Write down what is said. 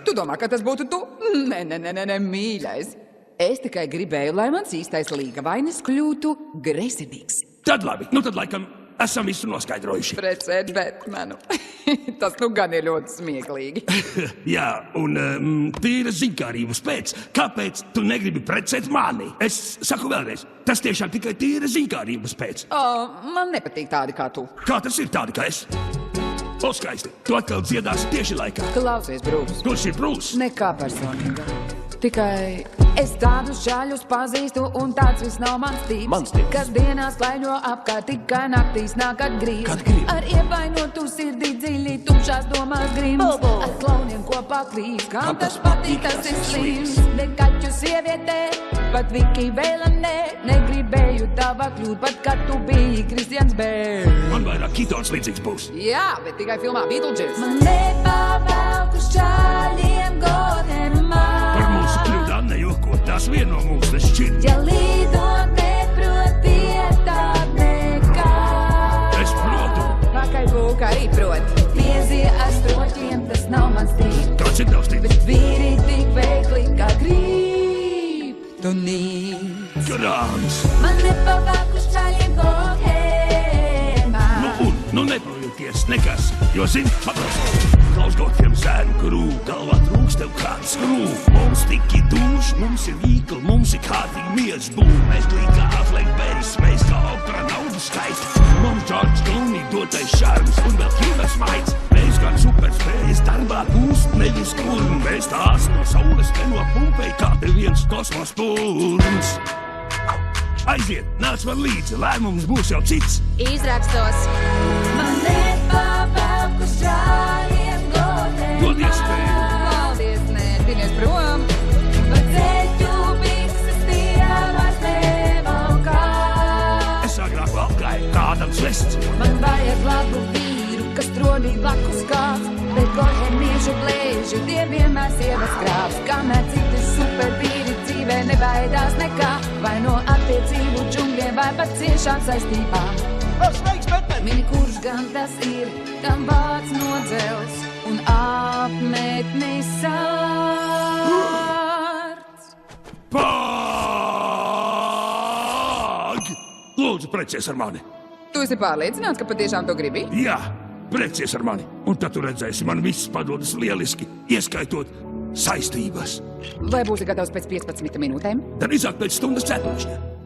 Tu domā, ka tas būtu tu? Nē, mīļais. Es tikai gribēju, lai mans īstais līgavainis kļūtu gresinīgs. Tad labi, nu tad laikam esam visu noskaidrojuši. Precēt Batmanu. Tas nu gan ir ļoti smieklīgi. Jā, un tīra ziņkārības pēc. Kāpēc tu negribi precēt mani? Es saku vēlreiz, tas tiešām tikai tīra ziņkārības pēc. Man nepatīk tādi kā tu. Kā tas ir tādi kā es? O, skaisti, tu atkal dziedāsi tieši laikā. Klausies, Brūs. Kurš ir Brūs? Nekā personīga. Tikai es tādus žaļus pazīstu, un tāds viss nav mans tīps. Kas dienās klaiņo apkārt, tikai naktīs nāk atgrīz. Ar ievainotu sirdī dziļi tumšās domās grims. Ar klauniem kopā klīs, kam tas patīk, tas ir slims. Nekaķu sievietē, pat Viki Vēlanē, negribēju tavā kļūt, pat kad tu biji Kristians Bēl. Man vairāk Kitons līdzīgs būs. Jā, bet tikai filmā Beetlejuice. Man nepavēl uz čāļiem godinamā. Par mūsu kļūdām nejoko, tās vien no mūs nešķir. Ja līdot neprot pietāt nekā. Es protu. Pakaļbūka arī prot. Piezie ar stroķiem, tas nav mans tīps. Kāds ir tavs tīps? Bet vīri tik veikli, kā grib. Tu nīc. Grāms. Man nepavēl uz čāļiem godinamā. Nu neprojoties nekas, jo zini, paklaus. Klaus gotiem zēnu krū, galvā trūks tev kāds skrū. Mums tiki duši, mums ir vīkli, mums ir kārtīgi miers bū. Mēs klīkā Affleck Beris, mēs kā opera naudu skaisti. Mums George Clooney dotais šarms un vēl Kīvers maids. Mēs gan superspējas darbā gūst, nevis kurm. Mēs tās no saules te no pumpei, kā te viens kosmos pulns. Aiziet, nāc man līdzi, lēmums būs jau cits. Izrakstos. Man nepavēl uz čāļiem godinamā. Dod iespēju. Paldies, nē, dinies prom. Bet ceļu bikses tievās nevalkā. Es agrāk valkāju kādam svests. Man vajag labu vīru, kas tronī blakus kāds. Bet bohemiešu blēži, tie vienmēr sievas krāps. Kamēr citi supervīri dzīvē nebaidās nekā. Vai no attiecību džungļiem, vai pat ciešām saistībām. Sveiks, Batman! Mini kurš gan tas ir, kam vārds nodzels un apmetni sārts. Pag! Lūdzu, precies ar mani. Tu esi pārliecināts, ka patiešām to gribi? Jā, precies ar mani. Un tad tu redzēsi, man viss padodas lieliski, ieskaitot saistības. Vai būsi gatavs pēc 15 minūtēm? Tad izāk pēc stundas ceturkšņa.